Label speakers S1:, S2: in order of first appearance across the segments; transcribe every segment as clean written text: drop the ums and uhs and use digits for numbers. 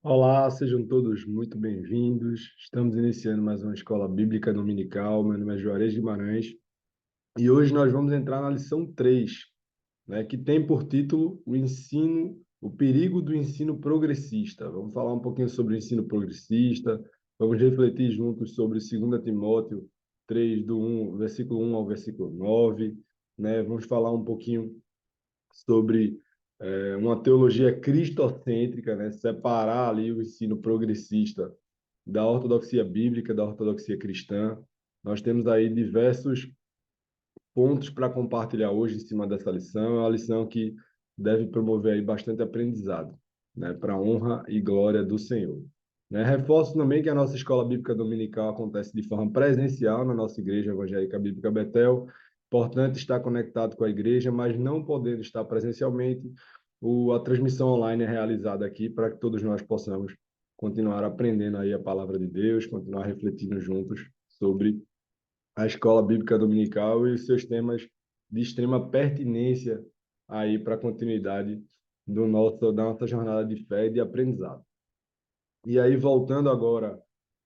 S1: Olá, sejam todos muito bem-vindos. Estamos iniciando mais uma escola bíblica dominical. Meu nome é Juarez Guimarães e hoje nós vamos entrar na lição 3, né, que tem por título o perigo do ensino progressista. Vamos falar um pouquinho sobre o ensino progressista, vamos refletir juntos sobre 2 Timóteo 3, versículo 1 ao versículo 9, né? Vamos falar um pouquinho sobre uma teologia cristocêntrica, né? Separar ali o ensino progressista da ortodoxia bíblica, da ortodoxia cristã. Nós temos aí diversos pontos para compartilhar hoje em cima dessa lição. É uma lição que deve promover aí bastante aprendizado, né? Para a honra e glória do Senhor. Né? Reforço também que a nossa escola bíblica dominical acontece de forma presencial na nossa igreja evangélica bíblica Betel. Importante estar conectado com a igreja, mas não podendo estar presencialmente, a transmissão online é realizada aqui para que todos nós possamos continuar aprendendo aí a palavra de Deus, continuar refletindo juntos sobre a escola bíblica dominical e os seus temas de extrema pertinência aí para a continuidade da nossa jornada de fé e de aprendizado. E aí, voltando agora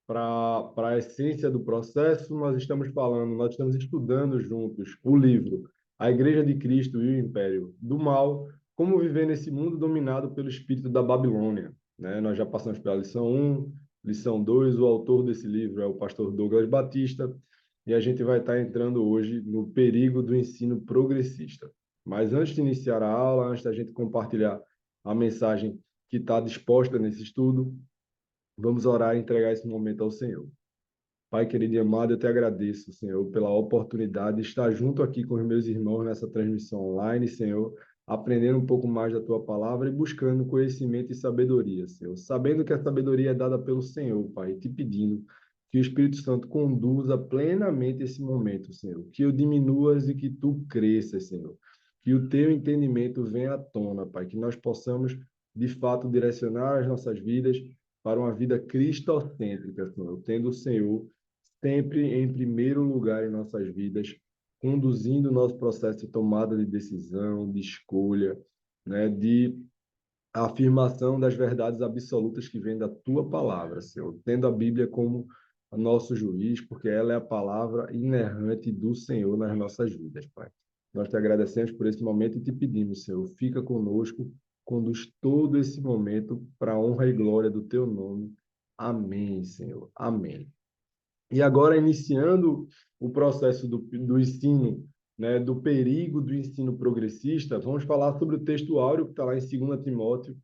S1: para a essência do processo, nós estamos estudando juntos o livro A Igreja de Cristo e o Império do Mal, como viver nesse mundo dominado pelo espírito da Babilônia, né? Nós já passamos pela lição 1, lição 2, o autor desse livro é o pastor Douglas Batista, e a gente vai estar entrando hoje no perigo do ensino progressista. Mas antes de iniciar a aula, antes da gente compartilhar a mensagem que está disposta nesse estudo, vamos orar e entregar esse momento ao Senhor. Pai querido e amado, eu te agradeço, Senhor, pela oportunidade de estar junto aqui com os meus irmãos nessa transmissão online, Senhor, aprendendo um pouco mais da tua palavra e buscando conhecimento e sabedoria, Senhor. Sabendo que a sabedoria é dada pelo Senhor, Pai, e te pedindo que o Espírito Santo conduza plenamente esse momento, Senhor. Que eu diminuas e que tu cresças, Senhor. Que o teu entendimento venha à tona, Pai. Que nós possamos, de fato, direcionar as nossas vidas para uma vida cristocêntrica, Senhor, tendo o Senhor sempre em primeiro lugar em nossas vidas, conduzindo o nosso processo de tomada de decisão, de escolha, né, de afirmação das verdades absolutas que vêm da tua palavra, Senhor, tendo a Bíblia como nosso juiz, porque ela é a palavra inerrante do Senhor nas nossas vidas, Pai. Nós te agradecemos por esse momento e te pedimos, Senhor, fica conosco, conduz todo esse momento para a honra e glória do teu nome. Amém, Senhor. Amém. E agora, iniciando o processo do ensino, né, do perigo do ensino progressista, vamos falar sobre o texto áureo que está lá em 2 Timóteo,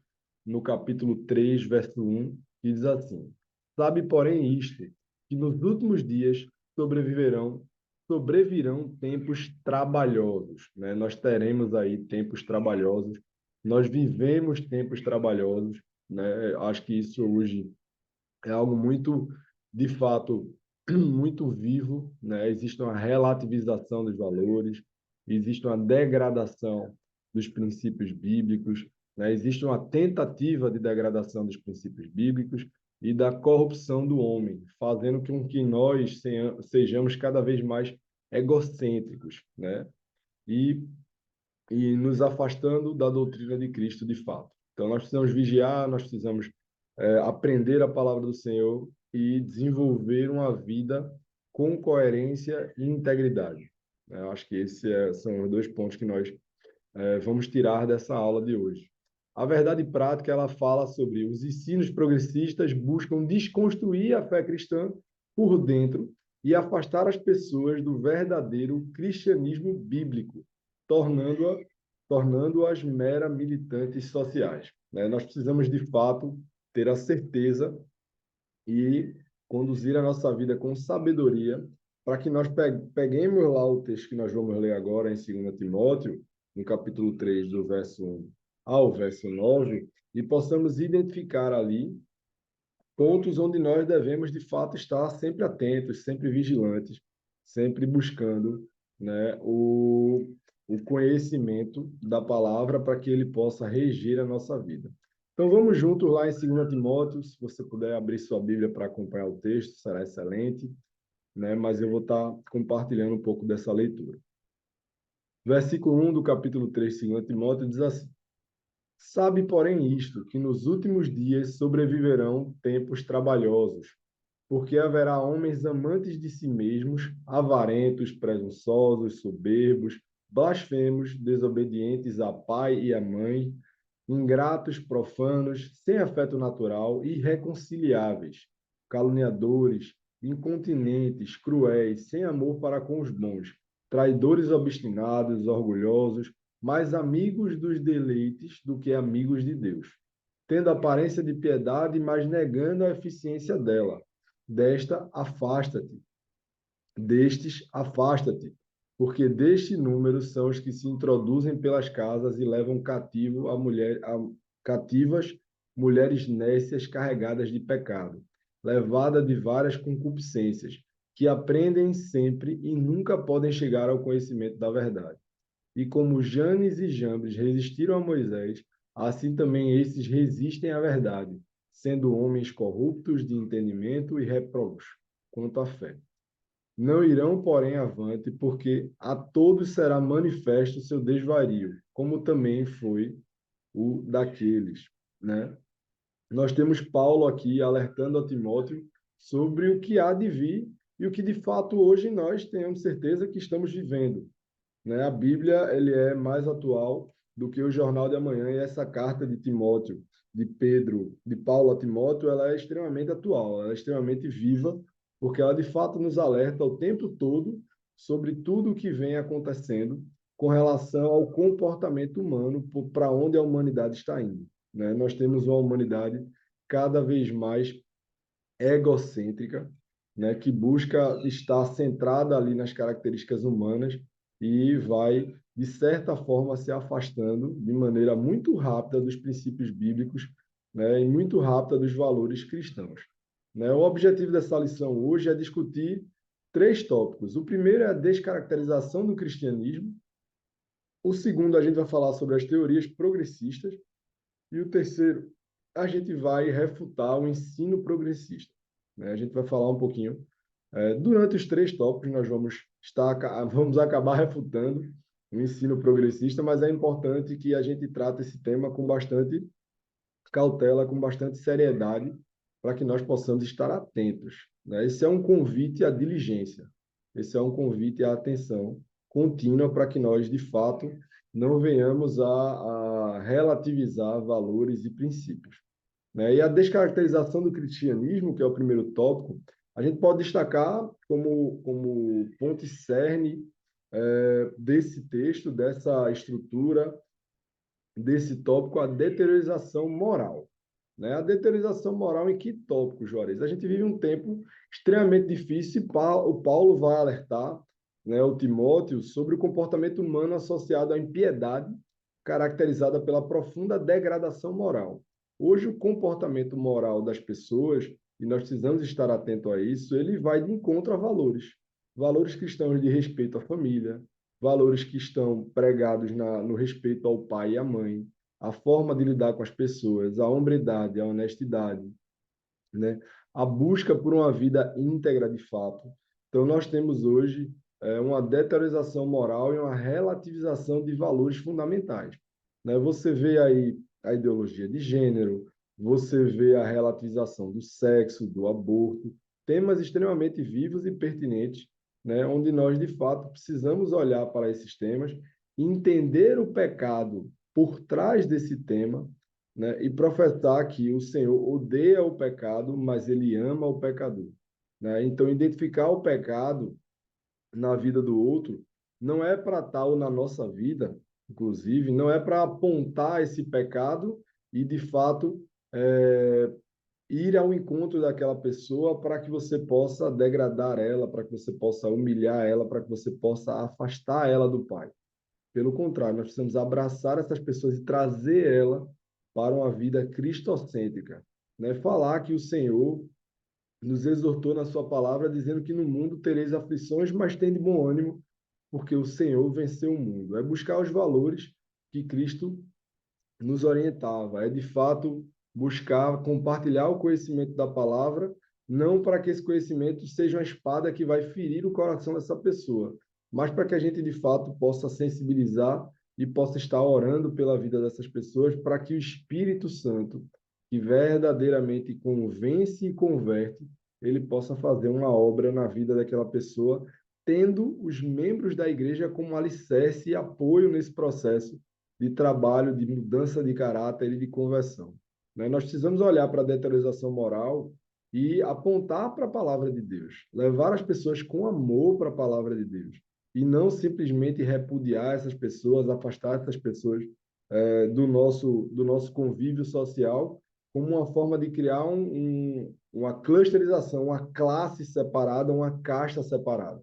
S1: no capítulo 3, verso 1, que diz assim: Sabe, porém, isto, que nos últimos dias sobrevirão tempos trabalhosos, né? Nós teremos aí tempos trabalhosos, nós vivemos tempos trabalhosos, né? Acho que isso hoje é algo muito, de fato, muito vivo, né? Existe uma relativização dos valores, existe uma degradação dos princípios bíblicos, né? Existe uma tentativa de degradação dos princípios bíblicos e da corrupção do homem, fazendo com que nós sejamos cada vez mais egocêntricos, né? E, e nos afastando da doutrina de Cristo de fato. Então, nós precisamos vigiar, nós precisamos aprender a palavra do Senhor e desenvolver uma vida com coerência e integridade. Eu acho que são os dois pontos que nós vamos tirar dessa aula de hoje. A verdade prática, ela fala sobre os ensinos progressistas buscam desconstruir a fé cristã por dentro e afastar as pessoas do verdadeiro cristianismo bíblico, tornando-a, tornando-as mera militantes sociais. Né? Nós precisamos, de fato, ter a certeza e conduzir a nossa vida com sabedoria para que nós peguemos lá o texto que nós vamos ler agora em 2 Timóteo, no capítulo 3, do verso 1 ao verso 9, e possamos identificar ali pontos onde nós devemos, de fato, estar sempre atentos, sempre vigilantes, sempre buscando, né, o conhecimento da palavra para que ele possa reger a nossa vida. Então, vamos juntos lá em 2 Timóteo, se você puder abrir sua Bíblia para acompanhar o texto, será excelente, né? Mas eu vou estar compartilhando um pouco dessa leitura. Versículo 1 do capítulo 3, 2 Timóteo, diz assim: Sabe, porém, isto, que nos últimos dias sobreviverão tempos trabalhosos, porque haverá homens amantes de si mesmos, avarentos, presunçosos, soberbos, blasfemos, desobedientes a pai e a mãe, ingratos, profanos, sem afeto natural, irreconciliáveis, caluniadores, incontinentes, cruéis, sem amor para com os bons, traidores obstinados, orgulhosos, mais amigos dos deleites do que amigos de Deus, tendo aparência de piedade, mas negando a eficiência dela. Desta, afasta-te. Destes, afasta-te, porque deste número são os que se introduzem pelas casas e levam cativo cativas mulheres nécias carregadas de pecado, levadas de várias concupiscências, que aprendem sempre e nunca podem chegar ao conhecimento da verdade. E como Janes e Jambres resistiram a Moisés, assim também esses resistem à verdade, sendo homens corruptos de entendimento e reprobos quanto à fé. Não irão, porém, avante, porque a todos será manifesto o seu desvario, como também foi o daqueles, né? Nós temos Paulo aqui alertando a Timóteo sobre o que há de vir e o que de fato hoje nós temos certeza que estamos vivendo, né? A Bíblia ele é mais atual do que o jornal de amanhã e essa carta de Timóteo, de Pedro, de Paulo a Timóteo, ela é extremamente atual, ela é extremamente viva, porque ela de fato nos alerta o tempo todo sobre tudo o que vem acontecendo com relação ao comportamento humano, para onde a humanidade está indo, né? Nós temos uma humanidade cada vez mais egocêntrica, né, que busca estar centrada ali nas características humanas e vai, de certa forma, se afastando de maneira muito rápida dos princípios bíblicos, né, e muito rápida dos valores cristãos. Né? O objetivo dessa lição hoje é discutir três tópicos. O primeiro é a descaracterização do cristianismo. O segundo, a gente vai falar sobre as teorias progressistas. E o terceiro, a gente vai refutar o ensino progressista, né? A gente vai falar um pouquinho. Durante os três tópicos, nós vamos acabar refutando o ensino progressista, mas é importante que a gente trate esse tema com bastante cautela, com bastante seriedade, para que nós possamos estar atentos, né? Esse é um convite à diligência, esse é um convite à atenção contínua para que nós, de fato, não venhamos a relativizar valores e princípios, né? E a descaracterização do cristianismo, que é o primeiro tópico, a gente pode destacar como ponto e cerne desse texto, dessa estrutura, desse tópico, a deteriorização moral, né? A deteriorização moral em que tópico, Juarez? A gente vive um tempo extremamente difícil. O Paulo vai alertar, né, o Timóteo sobre o comportamento humano associado à impiedade, caracterizada pela profunda degradação moral. Hoje, o comportamento moral das pessoas, e nós precisamos estar atento a isso, ele vai de encontro a valores. Valores cristãos de respeito à família, valores que estão pregados no respeito ao pai e à mãe, a forma de lidar com as pessoas, a hombridade, a honestidade, né? A busca por uma vida íntegra de fato. Então, nós temos hoje uma deteriorização moral e uma relativização de valores fundamentais, né? Você vê aí a ideologia de gênero, você vê a relativização do sexo, do aborto, temas extremamente vivos e pertinentes, né? Onde nós, de fato, precisamos olhar para esses temas, entender o pecado por trás desse tema, né? E professar que o Senhor odeia o pecado, mas ele ama o pecador, né? Então, identificar o pecado na vida do outro não é para tal na nossa vida, inclusive, não é para apontar esse pecado e, de fato, ir ao encontro daquela pessoa para que você possa degradar ela, para que você possa humilhar ela, para que você possa afastar ela do Pai. Pelo contrário, nós precisamos abraçar essas pessoas e trazer ela para uma vida cristocêntrica, né? Falar que o Senhor nos exortou na sua palavra, dizendo que no mundo tereis aflições, mas tem de bom ânimo, porque o Senhor venceu o mundo. É buscar os valores que Cristo nos orientava, é de fato buscar compartilhar o conhecimento da palavra, não para que esse conhecimento seja uma espada que vai ferir o coração dessa pessoa, mas para que a gente de fato possa sensibilizar e possa estar orando pela vida dessas pessoas para que o Espírito Santo, que verdadeiramente convence e converte, ele possa fazer uma obra na vida daquela pessoa, tendo os membros da igreja como alicerce e apoio nesse processo de trabalho, de mudança de caráter e de conversão. Né? Nós precisamos olhar para a deterioração moral e apontar para a palavra de Deus, levar as pessoas com amor para a palavra de Deus, e não simplesmente repudiar essas pessoas, afastar essas pessoas do nosso convívio social, como uma forma de criar uma clusterização, uma classe separada, uma casta separada.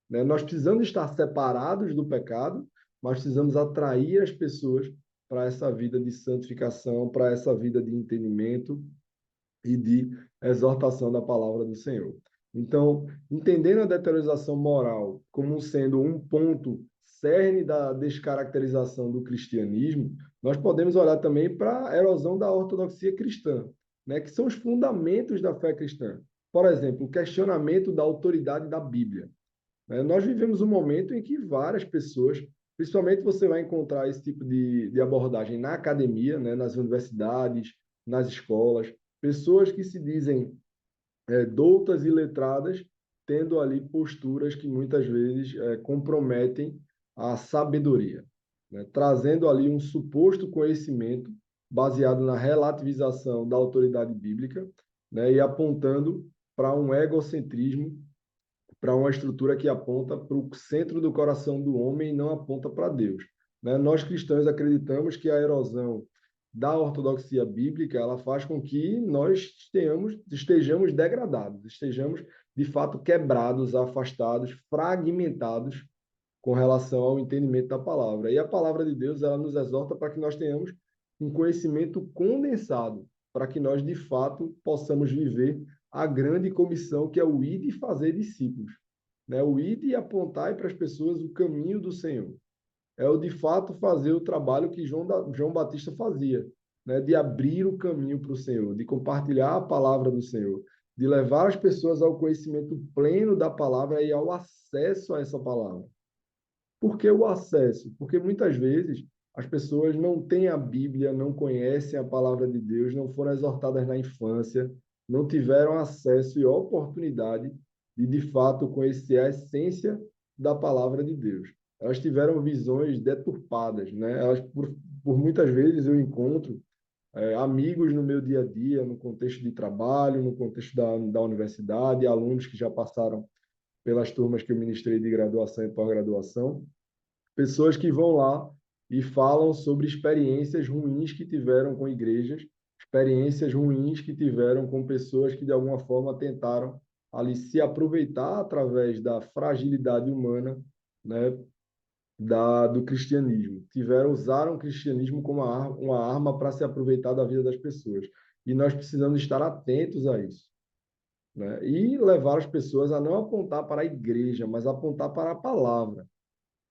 S1: Né? Nós precisamos estar separados do pecado, mas precisamos atrair as pessoas para essa vida de santificação, para essa vida de entendimento e de exortação da palavra do Senhor. Então, entendendo a deterioração moral como sendo um ponto cerne da descaracterização do cristianismo, nós podemos olhar também para a erosão da ortodoxia cristã, né, que são os fundamentos da fé cristã. Por exemplo, o questionamento da autoridade da Bíblia. Né? Nós vivemos um momento em que várias pessoas, principalmente você vai encontrar esse tipo de abordagem na academia, né, nas universidades, nas escolas, pessoas que se dizem doutas e letradas, tendo ali posturas que muitas vezes comprometem a sabedoria, né? Trazendo ali um suposto conhecimento baseado na relativização da autoridade bíblica, né? E apontando para um egocentrismo, para uma estrutura que aponta para o centro do coração do homem e não aponta para Deus. Né? Nós cristãos acreditamos que a erosão da ortodoxia bíblica ela faz com que nós estejamos degradados, estejamos de fato quebrados, afastados, fragmentados com relação ao entendimento da palavra. E a palavra de Deus ela nos exorta para que nós tenhamos um conhecimento condensado, para que nós de fato possamos viver a grande comissão que é o ir e fazer discípulos, né? O ir e apontar para as pessoas o caminho do Senhor. É o de fato fazer o trabalho que João Batista fazia, né? De abrir o caminho para o Senhor, de compartilhar a palavra do Senhor, de levar as pessoas ao conhecimento pleno da palavra e ao acesso a essa palavra. Por que o acesso? Porque muitas vezes as pessoas não têm a Bíblia, não conhecem a palavra de Deus, não foram exortadas na infância, não tiveram acesso e oportunidade de fato, conhecer a essência da palavra de Deus. Elas tiveram visões deturpadas, né? Por muitas vezes eu encontro amigos no meu dia a dia, no contexto de trabalho, no contexto da universidade, alunos que já passaram pelas turmas que eu ministrei de graduação e pós-graduação, pessoas que vão lá e falam sobre experiências ruins que tiveram com igrejas, experiências ruins que tiveram com pessoas que de alguma forma tentaram ali se aproveitar através da fragilidade humana, né, do cristianismo. Usaram o cristianismo como uma arma para se aproveitar da vida das pessoas. E nós precisamos estar atentos a isso, né? E levar as pessoas a não apontar para a igreja, mas apontar para a palavra,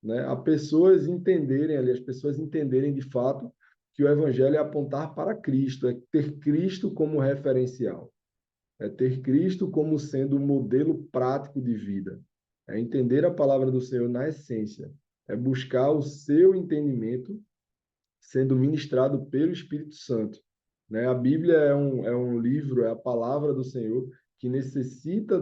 S1: né? As pessoas entenderem de fato que o evangelho é apontar para Cristo, é ter Cristo como referencial, é ter Cristo como sendo um modelo prático de vida, é entender a palavra do Senhor na essência, é buscar o seu entendimento sendo ministrado pelo Espírito Santo, né? A Bíblia é um livro, é a palavra do Senhor que necessita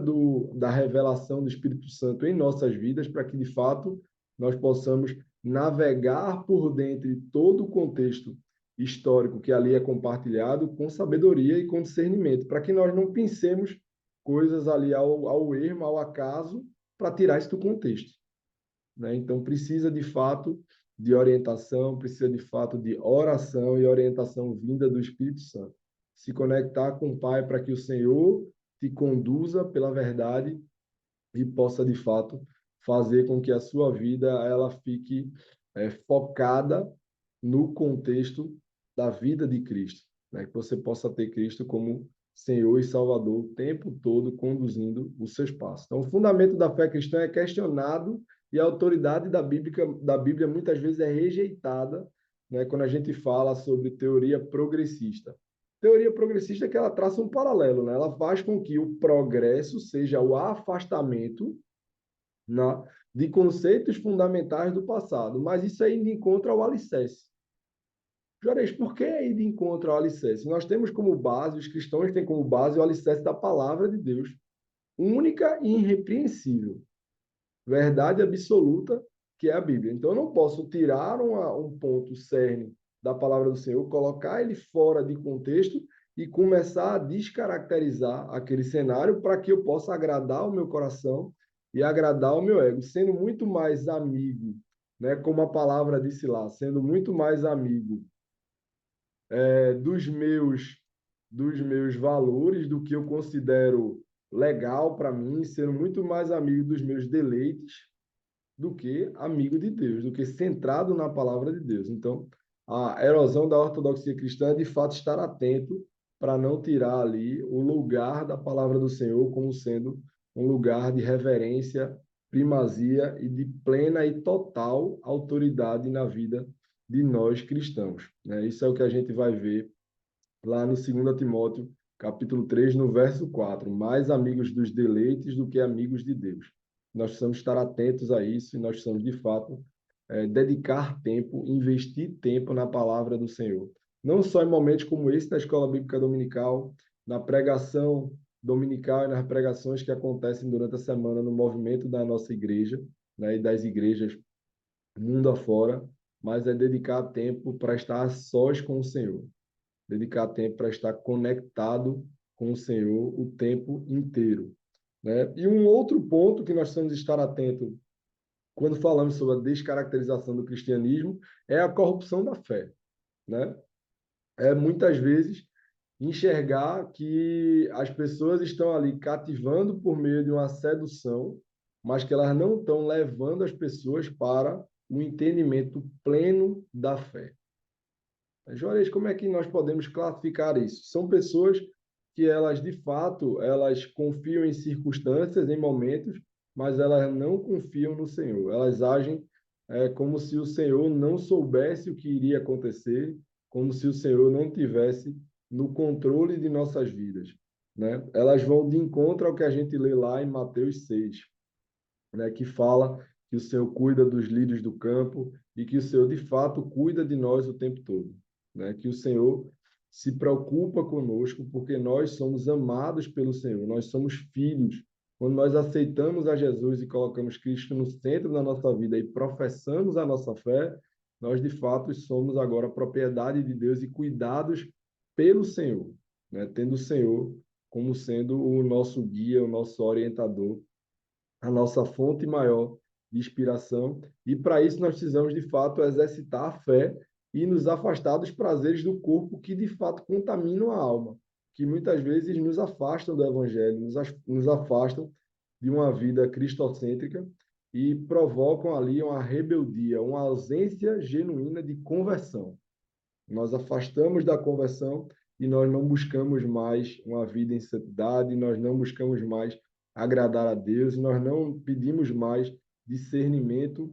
S1: da revelação do Espírito Santo em nossas vidas para que, de fato, nós possamos navegar por dentro de todo o contexto histórico que ali é compartilhado com sabedoria e com discernimento, para que nós não pensemos coisas ali ao ermo, ao acaso, para tirar isso do contexto, né? Então, precisa, de fato, de orientação, precisa, de fato, de oração e orientação vinda do Espírito Santo. Se conectar com o Pai para que o Senhor te conduza pela verdade e possa, de fato, fazer com que a sua vida ela fique focada no contexto da vida de Cristo, né? Que você possa ter Cristo como Senhor e Salvador o tempo todo conduzindo os seus passos. Então, o fundamento da fé cristã é questionado e a autoridade da Bíblia muitas vezes é rejeitada, né? Quando a gente fala sobre teoria progressista. Teoria progressista é que ela traça um paralelo, né? Ela faz com que o progresso seja o afastamento de conceitos fundamentais do passado, mas isso aí encontra o alicerce. Juarez, por que ir de encontro ao alicerce? Nós temos como base, os cristãos têm como base o alicerce da palavra de Deus, única e irrepreensível, verdade absoluta, que é a Bíblia. Então, eu não posso tirar um ponto cerne da palavra do Senhor, colocar ele fora de contexto e começar a descaracterizar aquele cenário para que eu possa agradar o meu coração e agradar o meu ego, sendo muito mais amigo, né, como a palavra disse lá, sendo muito mais amigo dos meus valores, do que eu considero legal para mim, sendo muito mais amigo dos meus deleites do que amigo de Deus, do que centrado na palavra de Deus. Então, a erosão da ortodoxia cristã é, de fato, estar atento para não tirar ali o lugar da palavra do Senhor como sendo um lugar de reverência, primazia e de plena e total autoridade na vida de nós cristãos, né? Isso é o que a gente vai ver lá no 2 Timóteo, capítulo 3, no verso 4. Mais amigos dos deleites do que amigos de Deus. Nós precisamos estar atentos a isso e nós precisamos, de fato, dedicar tempo, investir tempo na palavra do Senhor. Não só em momentos como esse na Escola Bíblica Dominical, na pregação dominical e nas pregações que acontecem durante a semana no movimento da nossa igreja, né, e das igrejas mundo afora, mas é dedicar tempo para estar a sós com o Senhor, dedicar tempo para estar conectado com o Senhor o tempo inteiro, né? E um outro ponto que nós temos que estar atento quando falamos sobre a descaracterização do cristianismo é a corrupção da fé, né? É muitas vezes enxergar que as pessoas estão ali cativando por meio de uma sedução, mas que elas não estão levando as pessoas para o entendimento pleno da fé. Juarez, como é que nós podemos classificar isso? São pessoas que elas, de fato, elas confiam em circunstâncias, em momentos, mas elas não confiam no Senhor. Elas agem como se o Senhor não soubesse o que iria acontecer, como se o Senhor não tivesse no controle de nossas vidas, né? Elas vão de encontro ao que a gente lê lá em Mateus 6, né, que fala que o Senhor cuida dos lírios do campo e que o Senhor, de fato, cuida de nós o tempo todo, né? Que o Senhor se preocupa conosco porque nós somos amados pelo Senhor, nós somos filhos. Quando nós aceitamos a Jesus e colocamos Cristo no centro da nossa vida e professamos a nossa fé, nós, de fato, somos agora propriedade de Deus e cuidados pelo Senhor, né? Tendo o Senhor como sendo o nosso guia, o nosso orientador, a nossa fonte maior de inspiração. E para isso nós precisamos, de fato, exercitar a fé e nos afastar dos prazeres do corpo que, de fato, contaminam a alma, que muitas vezes nos afastam do Evangelho, nos afastam de uma vida cristocêntrica e provocam ali uma rebeldia, uma ausência genuína de conversão. Nós afastamos da conversão e nós não buscamos mais uma vida em santidade, nós não buscamos mais agradar a Deus, nós não pedimos mais discernimento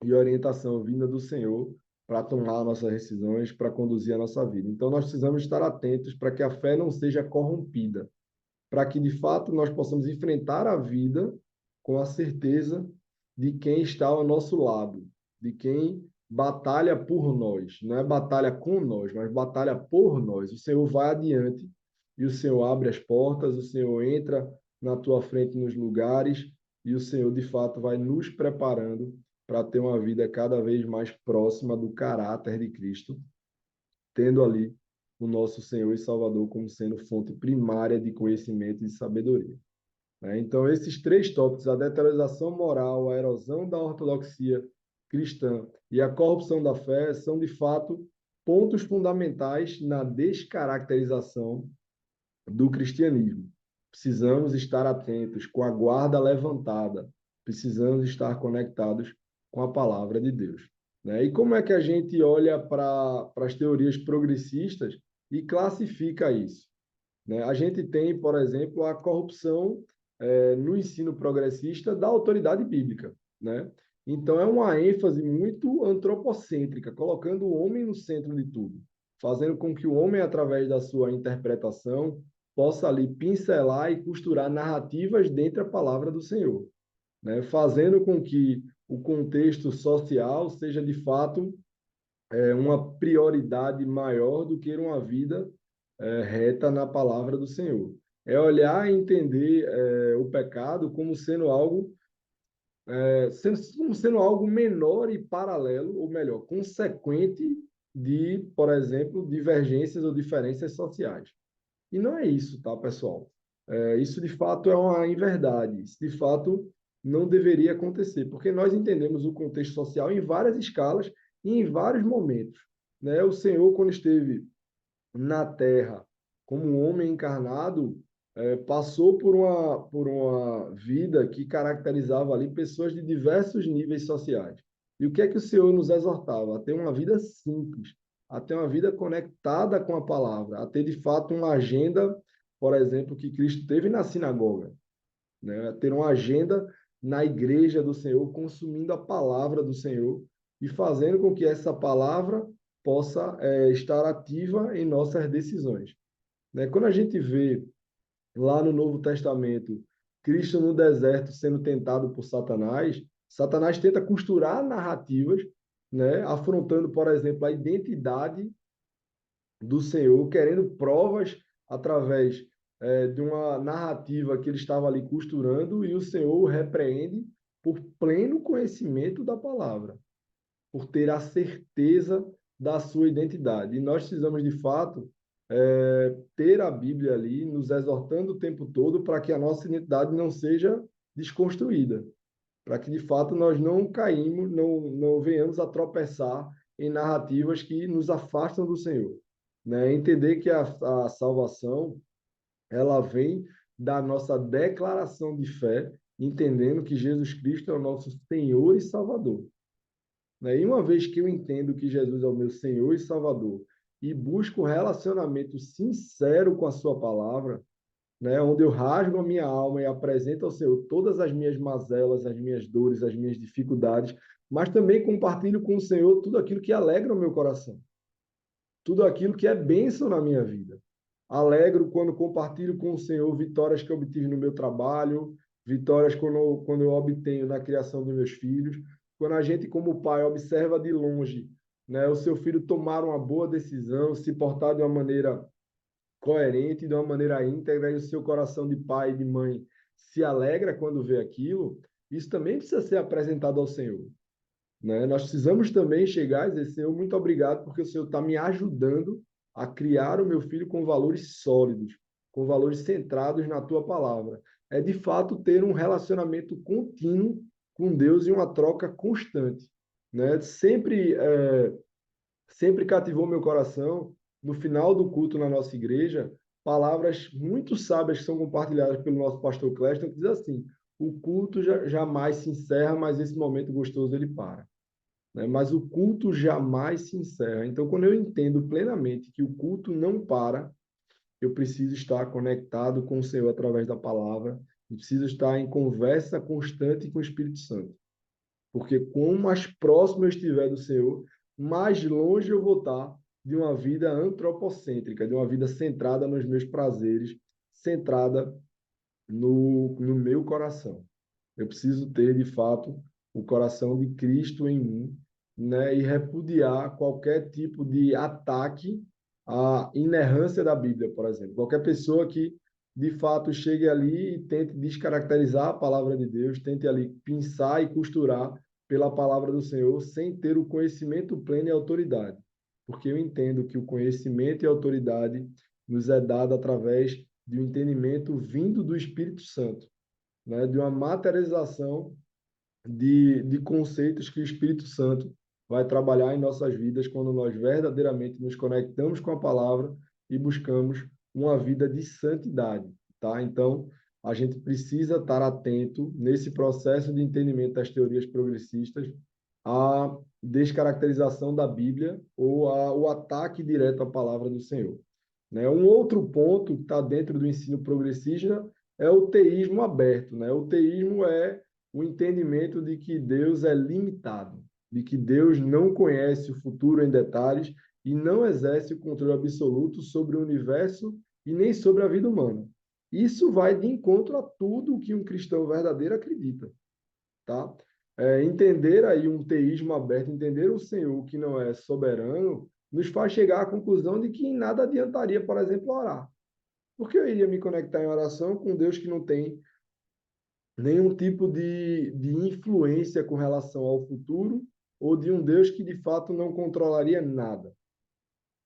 S1: e orientação vinda do Senhor para tomar nossas decisões, para conduzir a nossa vida. Então, nós precisamos estar atentos para que a fé não seja corrompida, para que, de fato, nós possamos enfrentar a vida com a certeza de quem está ao nosso lado, de quem batalha por nós. Não é batalha com nós, mas batalha por nós. O Senhor vai adiante e o Senhor abre as portas, o Senhor entra na tua frente nos lugares e o Senhor, de fato, vai nos preparando para ter uma vida cada vez mais próxima do caráter de Cristo, tendo ali o nosso Senhor e Salvador como sendo fonte primária de conhecimento e de sabedoria, né? Então, esses três tópicos, a deterioração moral, a erosão da ortodoxia cristã e a corrupção da fé, são, de fato, pontos fundamentais na descaracterização do cristianismo. Precisamos estar atentos, com a guarda levantada, precisamos estar conectados com a palavra de Deus, né? E como é que a gente olha para as teorias progressistas e classifica isso, né? A gente tem, por exemplo, a corrupção no ensino progressista da autoridade bíblica, né? Então, é uma ênfase muito antropocêntrica, colocando o homem no centro de tudo, fazendo com que o homem, através da sua interpretação, possa ali pincelar e costurar narrativas dentro da palavra do Senhor, né? Fazendo com que o contexto social seja, de fato, uma prioridade maior do que uma vida reta na palavra do Senhor. É olhar e entender o pecado como sendo algo como sendo algo menor e paralelo, ou melhor, consequente de, por exemplo, divergências ou diferenças sociais. E não é isso, tá, pessoal? Isso de fato é uma inverdade. Isso de fato não deveria acontecer, porque nós entendemos o contexto social em várias escalas e em vários momentos, né? O Senhor, quando esteve na Terra como um homem encarnado, passou por uma vida que caracterizava ali pessoas de diversos níveis sociais. E o que é que o Senhor nos exortava? A ter uma vida simples, a ter uma vida conectada com a palavra, a ter de fato uma agenda, por exemplo, que Cristo teve na sinagoga, né? A ter uma agenda na igreja do Senhor, consumindo a palavra do Senhor e fazendo com que essa palavra possa estar ativa em nossas decisões, né? Quando a gente vê lá no Novo Testamento Cristo no deserto sendo tentado por Satanás, Satanás tenta costurar narrativas, né? Afrontando, por exemplo, a identidade do Senhor, querendo provas através de uma narrativa que ele estava ali costurando, e o Senhor o repreende por pleno conhecimento da palavra, por ter a certeza da sua identidade. E nós precisamos, de fato, ter a Bíblia ali nos exortando o tempo todo para que a nossa identidade não seja desconstruída, para que, de fato, nós não caímos, não venhamos a tropeçar em narrativas que nos afastam do Senhor, né? Entender que a salvação ela vem da nossa declaração de fé, entendendo que Jesus Cristo é o nosso Senhor e Salvador, né? E uma vez que eu entendo que Jesus é o meu Senhor e Salvador e busco um relacionamento sincero com a sua palavra, né, onde eu rasgo a minha alma e apresento ao Senhor todas as minhas mazelas, as minhas dores, as minhas dificuldades, mas também compartilho com o Senhor tudo aquilo que alegra o meu coração, tudo aquilo que é bênção na minha vida. Alegro quando compartilho com o Senhor vitórias que eu obtive no meu trabalho, vitórias quando eu obtenho na criação dos meus filhos. Quando a gente, como pai, observa de longe, né, o seu filho tomar uma boa decisão, se portar de uma maneira coerente, de uma maneira íntegra, e o seu coração de pai e de mãe se alegra quando vê aquilo, isso também precisa ser apresentado ao Senhor, né? Nós precisamos também chegar e dizer, Senhor, muito obrigado, porque o Senhor está me ajudando a criar o meu filho com valores sólidos, com valores centrados na tua palavra. É, de fato, ter um relacionamento contínuo com Deus e uma troca constante, né? Sempre cativou meu coração, no final do culto na nossa igreja, palavras muito sábias que são compartilhadas pelo nosso pastor Cleston, que diz assim: o culto jamais se encerra, mas esse momento gostoso ele para, né? Mas o culto jamais se encerra. Então, quando eu entendo plenamente que o culto não para, eu preciso estar conectado com o Senhor através da palavra, e preciso estar em conversa constante com o Espírito Santo. Porque quanto mais próximo eu estiver do Senhor, mais longe eu vou estar de uma vida antropocêntrica, de uma vida centrada nos meus prazeres, centrada no meu coração. Eu preciso ter, de fato, o coração de Cristo em mim, né? E repudiar qualquer tipo de ataque à inerrância da Bíblia, por exemplo. Qualquer pessoa que, de fato, chegue ali e tente descaracterizar a palavra de Deus, tente ali pinçar e costurar pela palavra do Senhor, sem ter o conhecimento pleno e autoridade. Porque eu entendo que o conhecimento e a autoridade nos é dado através de um entendimento vindo do Espírito Santo, né? De uma materialização de conceitos que o Espírito Santo vai trabalhar em nossas vidas quando nós verdadeiramente nos conectamos com a palavra e buscamos uma vida de santidade, tá? Então, a gente precisa estar atento nesse processo de entendimento das teorias progressistas à descaracterização da Bíblia ou ao ataque direto à palavra do Senhor, né? Um outro ponto que está dentro do ensino progressista é o teísmo aberto, né? O teísmo é o entendimento de que Deus é limitado, de que Deus não conhece o futuro em detalhes e não exerce o controle absoluto sobre o universo e nem sobre a vida humana. Isso vai de encontro a tudo o que um cristão verdadeiro acredita, tá? Entender aí um teísmo aberto, entender o Senhor que não é soberano, nos faz chegar à conclusão de que em nada adiantaria, por exemplo, orar. Porque eu iria me conectar em oração com Deus que não tem nenhum tipo de influência com relação ao futuro, ou de um Deus que de fato não controlaria nada.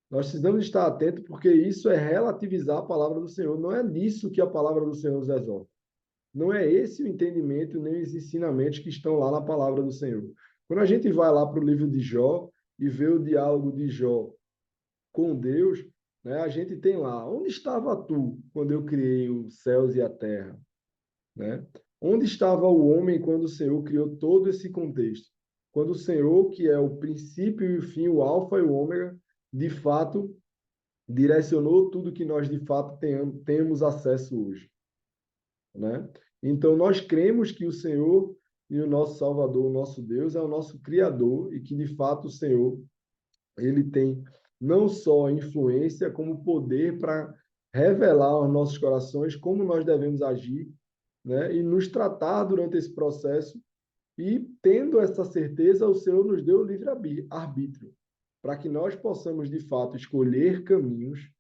S1: Nós precisamos estar atentos, porque isso é relativizar a palavra do Senhor. Não é disso que a palavra do Senhor nos exorta. Não é esse o entendimento, nem os ensinamentos que estão lá na palavra do Senhor. Quando a gente vai lá para o livro de Jó e vê o diálogo de Jó com Deus, né, a gente tem lá: onde estava tu quando eu criei os céus e a terra? Né? Onde estava o homem quando o Senhor criou todo esse contexto? Quando o Senhor, que é o princípio e o fim, o alfa e o ômega, de fato direcionou tudo que nós de fato temos acesso hoje, né? Então nós cremos que o Senhor e o nosso Salvador, o nosso Deus é o nosso Criador e que de fato o Senhor ele tem não só influência como poder para revelar aos nossos corações como nós devemos agir, né? E nos tratar durante esse processo. E tendo essa certeza, o Senhor nos deu o livre arbítrio, para que nós possamos de fato escolher caminhos,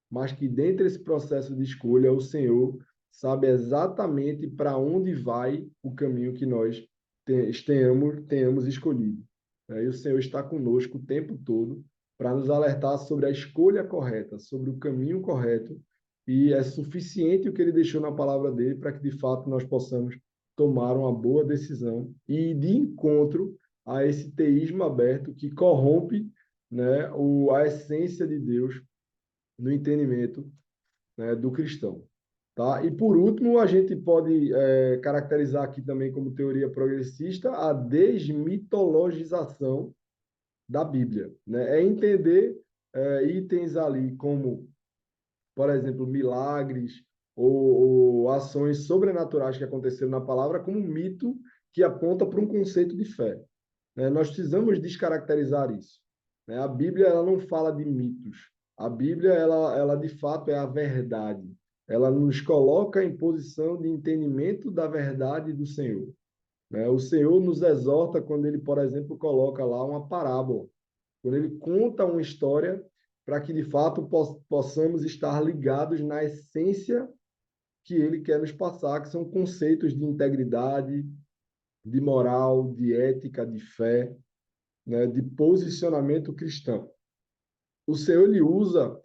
S1: mas que dentro desse processo de escolha o Senhor sabe exatamente para onde vai o caminho que nós tenhamos escolhido. E o Senhor está conosco o tempo todo para nos alertar sobre a escolha correta, sobre o caminho correto, e é suficiente o que ele deixou na palavra dele para que de fato nós possamos tomar uma boa decisão e ir de encontro a esse teísmo aberto que corrompe, né, a essência de Deus no entendimento, né, do cristão. Tá? E, por último, a gente pode caracterizar aqui também como teoria progressista a desmitologização da Bíblia. Né? É entender itens ali como, por exemplo, milagres ou ações sobrenaturais que aconteceram na palavra como um mito que aponta para um conceito de fé. Né? Nós precisamos descaracterizar isso. Né? A Bíblia ela não fala de mitos. A Bíblia ela de fato é a verdade. Ela nos coloca em posição de entendimento da verdade do Senhor. Né? O Senhor nos exorta quando ele, por exemplo, coloca lá uma parábola, quando ele conta uma história para que de fato possamos estar ligados na essência que ele quer nos passar, que são conceitos de integridade, de moral, de ética, de fé, né, de posicionamento cristão. O Senhor ele usa,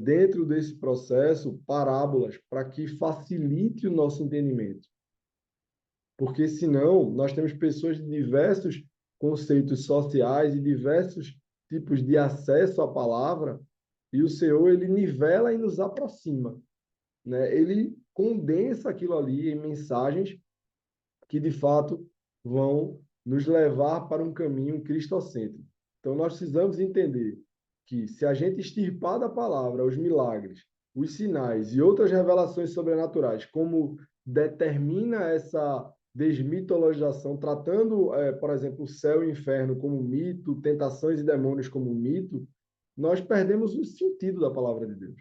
S1: dentro desse processo, parábolas para que facilite o nosso entendimento. Porque, senão, nós temos pessoas de diversos conceitos sociais e diversos tipos de acesso à palavra, e o Senhor ele nivela e nos aproxima. Né? Ele condensa aquilo ali em mensagens que de fato vão nos levar para um caminho cristocêntrico. Então nós precisamos entender que se a gente extirpar da palavra os milagres, os sinais e outras revelações sobrenaturais, como determina essa desmitologização, tratando, por exemplo, o céu e o inferno como mito, tentações e demônios como mito, nós perdemos o sentido da palavra de Deus.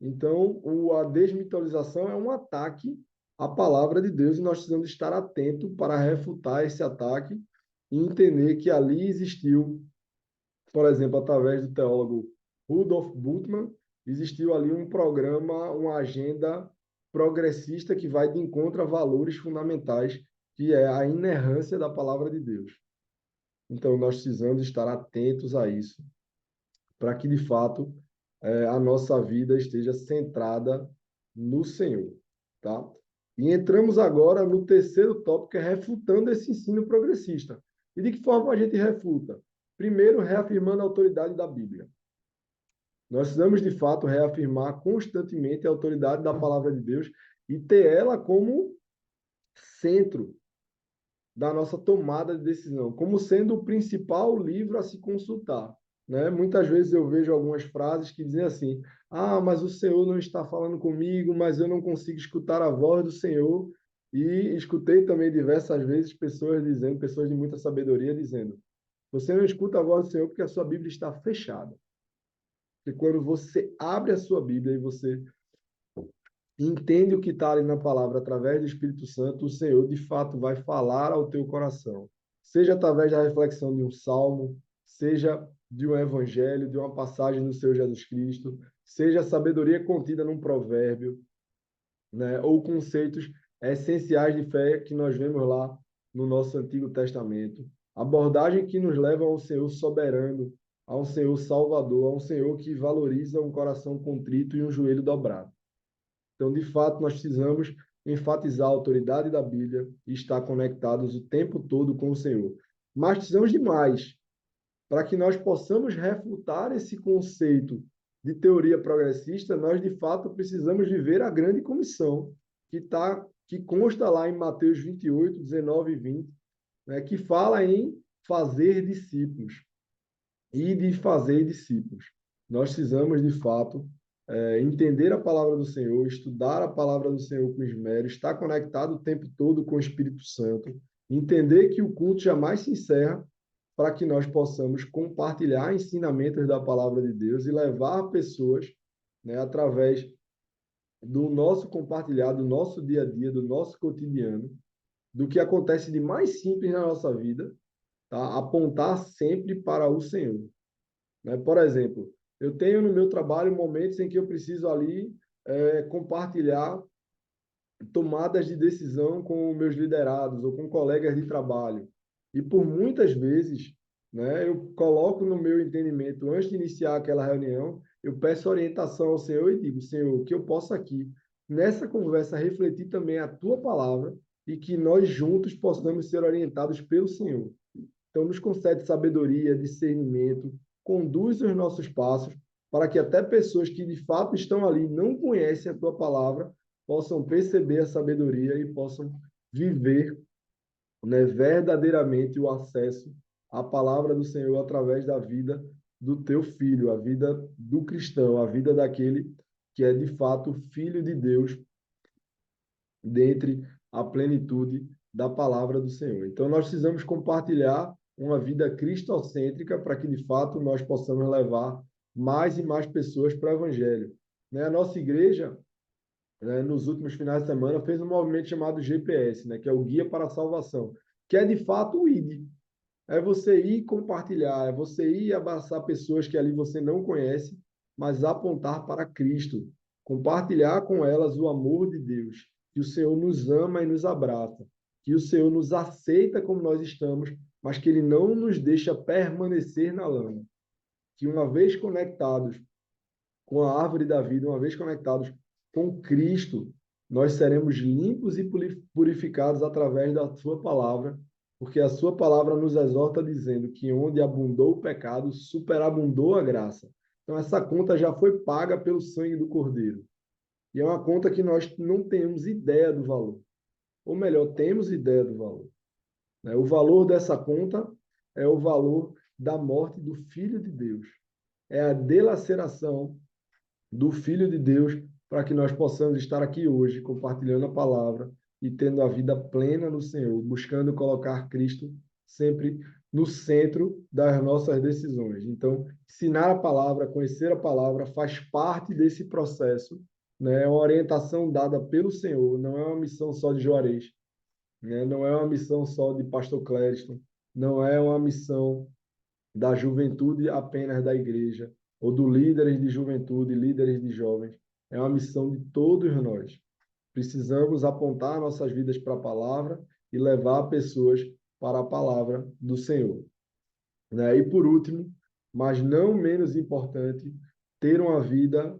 S1: Então, a desmitologização é um ataque à palavra de Deus e nós precisamos estar atentos para refutar esse ataque e entender que ali existiu, por exemplo, através do teólogo Rudolf Bultmann, existiu ali um programa, uma agenda progressista que vai de encontro a valores fundamentais, que é a inerrância da palavra de Deus. Então, nós precisamos estar atentos a isso, para que, de fato, a nossa vida esteja centrada no Senhor, tá? E entramos agora no terceiro tópico, que é refutando esse ensino progressista. E de que forma a gente refuta? Primeiro, reafirmando a autoridade da Bíblia. Nós precisamos, de fato, reafirmar constantemente a autoridade da palavra de Deus e ter ela como centro da nossa tomada de decisão, como sendo o principal livro a se consultar. Né? Muitas vezes eu vejo algumas frases que dizem assim: ah, mas o Senhor não está falando comigo, mas eu não consigo escutar a voz do Senhor. E escutei também diversas vezes pessoas dizendo, pessoas de muita sabedoria dizendo: você não escuta a voz do Senhor porque a sua Bíblia está fechada. Porque quando você abre a sua Bíblia e você entende o que está ali na palavra através do Espírito Santo, o Senhor de fato vai falar ao teu coração. Seja através da reflexão de um salmo, seja de um evangelho, de uma passagem do Senhor Jesus Cristo, seja a sabedoria contida num provérbio, né, ou conceitos essenciais de fé que nós vemos lá no nosso Antigo Testamento. Abordagem que nos leva ao Senhor soberano, a um Senhor salvador, a um Senhor que valoriza um coração contrito e um joelho dobrado. Então, de fato, nós precisamos enfatizar a autoridade da Bíblia e estar conectados o tempo todo com o Senhor. Mas precisamos de mais para que nós possamos refutar esse conceito de teoria progressista. Nós, de fato, precisamos viver a grande comissão que consta lá em Mateus 28, 19 e 20, né, que fala em fazer discípulos e de fazer discípulos. Nós precisamos, de fato, entender a palavra do Senhor, estudar a palavra do Senhor com esmero, estar conectado o tempo todo com o Espírito Santo, entender que o culto jamais se encerra, para que nós possamos compartilhar ensinamentos da palavra de Deus e levar pessoas, né, através do nosso compartilhar, do nosso dia a dia, do nosso cotidiano, do que acontece de mais simples na nossa vida, tá? Apontar sempre para o Senhor. Né? Por exemplo, eu tenho no meu trabalho momentos em que eu preciso ali compartilhar tomadas de decisão com meus liderados ou com colegas de trabalho. E por muitas vezes, né, eu coloco no meu entendimento, antes de iniciar aquela reunião, eu peço orientação ao Senhor e digo, Senhor, que eu possa aqui, nessa conversa, refletir também a tua palavra e que nós juntos possamos ser orientados pelo Senhor. Então, nos concede sabedoria, discernimento, conduz os nossos passos para que até pessoas que de fato estão ali não conhecem a tua palavra possam perceber a sabedoria e possam viver, né, verdadeiramente o acesso à palavra do Senhor através da vida do teu filho, a vida do cristão, a vida daquele que é de fato filho de Deus, dentre a plenitude da palavra do Senhor. Então, nós precisamos compartilhar uma vida cristocêntrica para que, de fato, nós possamos levar mais e mais pessoas para o Evangelho. Né? A nossa igreja, né, nos últimos finais de semana, fez um movimento chamado GPS, né, que é o Guia para a Salvação, que é, de fato, o ID. É você ir compartilhar, é você ir abraçar pessoas que ali você não conhece, mas apontar para Cristo, compartilhar com elas o amor de Deus, que o Senhor nos ama e nos abraça, que o Senhor nos aceita como nós estamos, mas que Ele não nos deixa permanecer na lama. Que uma vez conectados com a árvore da vida, uma vez conectados com Cristo, nós seremos limpos e purificados através da sua palavra, porque a sua palavra nos exorta dizendo que onde abundou o pecado, superabundou a graça. Então, essa conta já foi paga pelo sangue do Cordeiro. E é uma conta que nós não temos ideia do valor. Ou melhor, temos ideia do valor. Né? O valor dessa conta é o valor da morte do Filho de Deus. É a delaceração do Filho de Deus para que nós possamos estar aqui hoje compartilhando a palavra e tendo a vida plena no Senhor, buscando colocar Cristo sempre no centro das nossas decisões. Então, ensinar a palavra, conhecer a palavra faz parte desse processo, né? É uma orientação dada pelo Senhor, não é uma missão só de Juarez, né? Não é uma missão só de Pastor Clériston, não é uma missão da juventude apenas da igreja, ou do líderes de juventude, líderes de jovens. É uma missão de todos nós. Precisamos apontar nossas vidas para a palavra e levar pessoas para a palavra do Senhor. Né? E por último, mas não menos importante, ter uma vida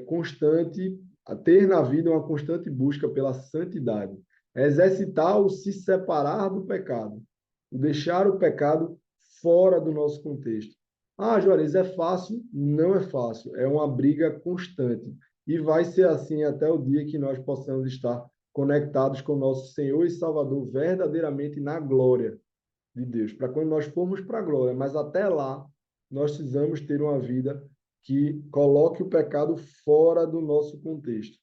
S1: constante, ter na vida uma constante busca pela santidade. Exercitar o se separar do pecado, o deixar o pecado fora do nosso contexto. Ah, Juarez, é fácil? Não é fácil, é uma briga constante. E vai ser assim até o dia que nós possamos estar conectados com o nosso Senhor e Salvador verdadeiramente na glória de Deus, para quando nós formos para a glória. Mas até lá, nós precisamos ter uma vida que coloque o pecado fora do nosso contexto.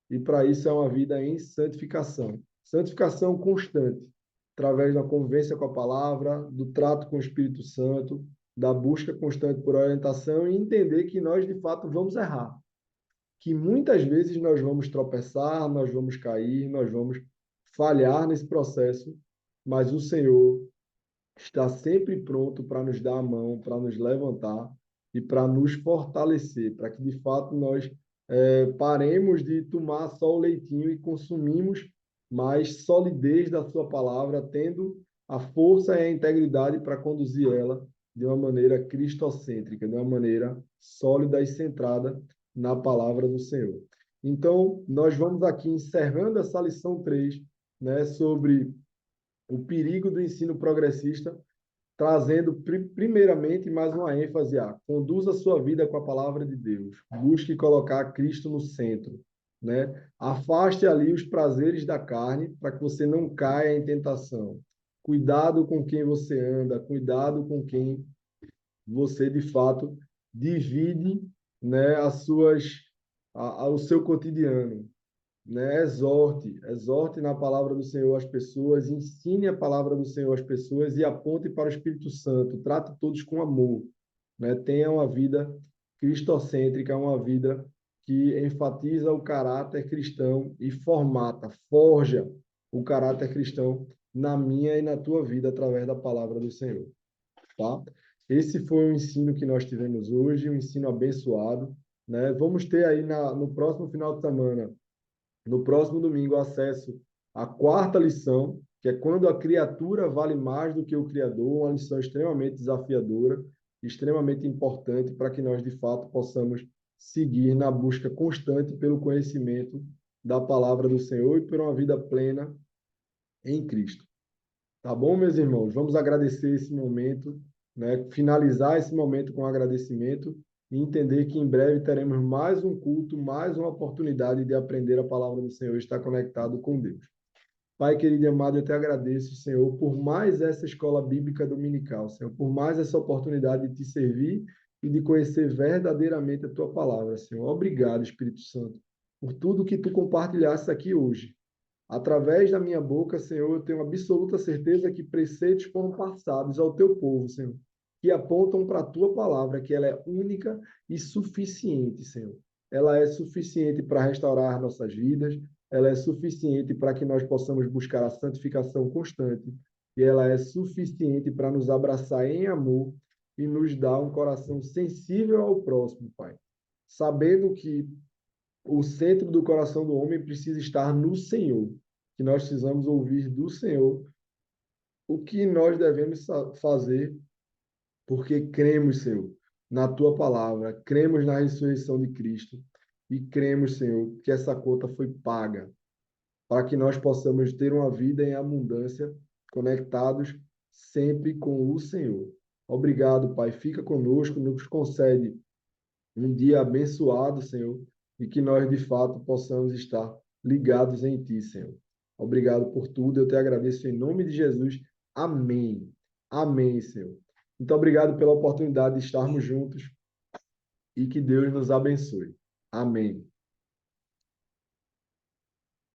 S1: E para isso é uma vida em santificação. Santificação constante, através da convivência com a palavra, do trato com o Espírito Santo, da busca constante por orientação e entender que nós, de fato, vamos errar. que muitas vezes nós vamos tropeçar, nós vamos cair, nós vamos falhar nesse processo, mas o Senhor está sempre pronto para nos dar a mão, para nos levantar e para nos fortalecer, para que de fato nós paremos de tomar só o leitinho e consumimos mais solidez da sua palavra, tendo a força e a integridade para conduzir ela de uma maneira cristocêntrica, de uma maneira sólida e centrada na palavra do Senhor. Então, nós vamos aqui encerrando essa lição 3, né, sobre o perigo do ensino progressista, trazendo primeiramente mais uma ênfase a conduza a sua vida com a palavra de Deus, busque colocar Cristo no centro, né? Afaste ali os prazeres da carne para que você não caia em tentação. Cuidado com quem você anda, cuidado com quem você de fato divide, né, o seu cotidiano, né? Exorte na palavra do Senhor as pessoas, ensine a palavra do Senhor às pessoas e aponte para o Espírito Santo. Trate todos com amor, né? Tenha uma vida cristocêntrica, uma vida que enfatiza o caráter cristão e forja o caráter cristão na minha e na tua vida através da palavra do Senhor, tá? Esse foi o ensino que nós tivemos hoje, um ensino abençoado, né? Vamos ter aí no próximo final de semana, no próximo domingo, acesso à quarta lição, que é quando a criatura vale mais do que o Criador, uma lição extremamente desafiadora, extremamente importante para que nós, de fato, possamos seguir na busca constante pelo conhecimento da palavra do Senhor e por uma vida plena em Cristo. Tá bom, meus irmãos? Vamos agradecer esse momento, né? Finalizar esse momento com agradecimento e entender que em breve teremos mais um culto, mais uma oportunidade de aprender a palavra do Senhor e estar conectado com Deus. Pai querido e amado, eu te agradeço, Senhor, por mais essa escola bíblica dominical, Senhor, por mais essa oportunidade de te servir e de conhecer verdadeiramente a tua palavra, Senhor. Obrigado, Espírito Santo, por tudo que tu compartilhaste aqui hoje. Através da minha boca, Senhor, eu tenho absoluta certeza que preceitos foram passados ao teu povo, Senhor, que apontam para a tua palavra, que ela é única e suficiente, Senhor. Ela é suficiente para restaurar nossas vidas, ela é suficiente para que nós possamos buscar a santificação constante, e ela é suficiente para nos abraçar em amor e nos dar um coração sensível ao próximo, Pai. Sabendo que o centro do coração do homem precisa estar no Senhor, que nós precisamos ouvir do Senhor o que nós devemos fazer, porque cremos, Senhor, na tua palavra, cremos na ressurreição de Cristo e cremos, Senhor, que essa conta foi paga para que nós possamos ter uma vida em abundância, conectados sempre com o Senhor. Obrigado, Pai. Fica conosco, nos concede um dia abençoado, Senhor, e que nós, de fato, possamos estar ligados em Ti, Senhor. Obrigado por tudo, eu te agradeço em nome de Jesus. Amém. Amém, Senhor. Muito obrigado pela oportunidade de estarmos juntos e que Deus nos abençoe. Amém.